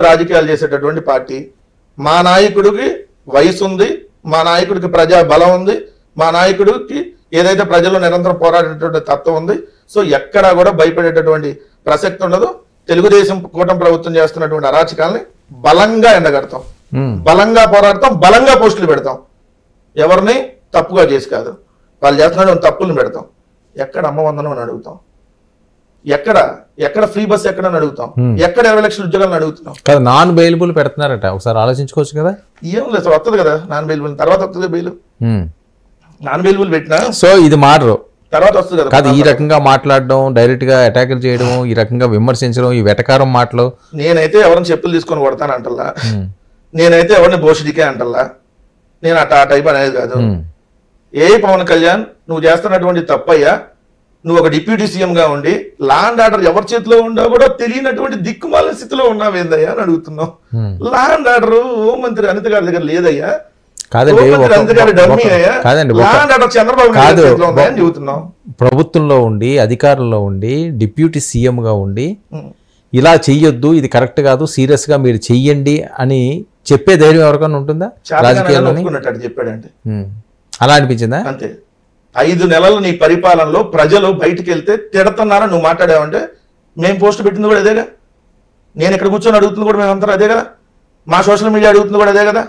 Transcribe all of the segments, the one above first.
రాజకీయాలు చేసేటటువంటి పార్టీ. మా నాయకుడికి వయసు ఉంది, మా నాయకుడికి ప్రజా బలం ఉంది, మా నాయకుడికి ఏదైతే ప్రజలు నిరంతరం పోరాడేటటువంటి తత్వం ఉంది. సో ఎక్కడా కూడా భయపడేటటువంటి ప్రసక్తి ఉండదు. తెలుగుదేశం కూటమి ప్రభుత్వం చేస్తున్నటువంటి అరాచకాలని బలంగా ఎండగడతాం, బలంగా పోరాడతాం, బలంగా పోస్టులు పెడతాం. ఎవరిని తప్పుగా చేసి కాదు, వాళ్ళు చేస్తున్నటువంటి తప్పులను పెడతాం. ఎక్కడ అమ్మ వందనం అని అడుగుతాం, ఎక్కడ ఫ్రీ బస్ ఎక్కడ అడుగుతాం, ఎక్కడ 20 లక్షల ఉద్యోగాలను అడుగుతున్నాం. కదా నాన్ బెయిలబుల్ పెడుతున్నారట, ఒకసారి ఆలోచించుకోవచ్చు కదా. ఏం లేదు సార్, వస్తుంది కదా నాన్ బెయిలబుల్, తర్వాత వస్తుంది బెయిల్. నాన్ బెయిలబుల్ పెట్టినా సో ఇది మారరు తర్వాత వస్తుంది కదా. కాదు, ఈ రకంగా మాట్లాడడం, డైరెక్ట్ గా అటాకులు చేయడం, ఈ రకంగా విమర్శించడం, ఈ వెటకారం మాటలు. నేనైతే ఎవరిని చెప్పులు తీసుకొని కొడతాను అంటల్లా, నేనైతే ఎవరిని బోషడికే అంటల్లా, నేను ఆ టైప్ అనేది కాదు. ఏ పవన్ కళ్యాణ్ నువ్వు చేస్తున్నటువంటి తప్పయ్యా, నువ్వు ఒక డిప్యూటీ సీఎం గా ఉండి లా అండ్ ఆర్డర్ ఎవరి చేతిలో ఉండా కూడా తెలియనటువంటి దిక్కుమాలిన స్థితిలో ఉన్నావేందయ్యా అని అడుగుతున్నావు. లా అండ్ ఆర్డర్ హోంమంత్రి అనిత గారి దగ్గర లేదయ్యా. ప్రభుత్వంలో ఉండి, అధికారంలో ఉండి, డిప్యూటీ సీఎం గా ఉండి ఇలా చెయ్యొద్దు, ఇది కరెక్ట్ కాదు, సీరియస్ గా మీరు చెయ్యండి అని చెప్పే ధైర్యం ఎవరికైనా ఉంటుందా రాజకీయాల్లో? చెప్పాడంటే అలా అనిపించిందా? అంతే. 5 నెలలు నీ పరిపాలనలో ప్రజలు బయటికి వెళ్తే తిడతున్నారా నువ్వు మాట్లాడావంటే, మేము పోస్ట్ పెట్టింది కూడా అదేగా, నేను ఇక్కడ కూర్చొని అడుగుతుంది కూడా మేమంతా అదే కదా, మా సోషల్ మీడియా అడుగుతుంది కూడా అదే కదా,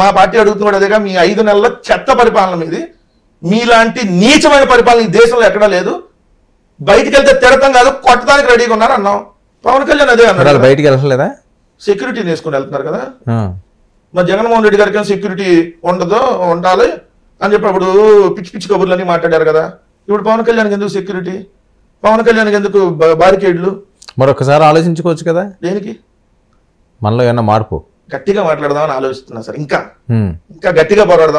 మా పార్టీ అడుగుతుంది కూడా అదేగా. మీ 5 నెలల చెత్త పరిపాలన మీది, మీలాంటి నీచమైన పరిపాలన ఈ దేశంలో ఎక్కడా లేదు. బయటికి వెళ్తే తిడతాం కాదు, కొట్టడానికి రెడీగా ఉన్నారు అన్నాం. పవన్ కళ్యాణ్ అదే అన్నారు. బయటికి వెళ్ళలేదా? సెక్యూరిటీ వేసుకుని వెళ్తున్నారు కదా. మా జగన్మోహన్ రెడ్డి గారికి సెక్యూరిటీ ఉండదు, ఉండాలి అని చెప్పినప్పుడు పిచ్చి పిచ్చి కబుర్లన్నీ మాట్లాడారు కదా. ఇప్పుడు పవన్ కళ్యాణ్కి ఎందుకు సెక్యూరిటీ, పవన్ కళ్యాణ్కి ఎందుకు బారికేడ్లు? మరొకసారి ఆలోచించుకోవచ్చు కదా. దేనికి? మనలో ఏమన్నా మార్పు? గట్టిగా మాట్లాడదామని ఆలోచిస్తున్నా సార్, ఇంకా గట్టిగా పోరాడదాం.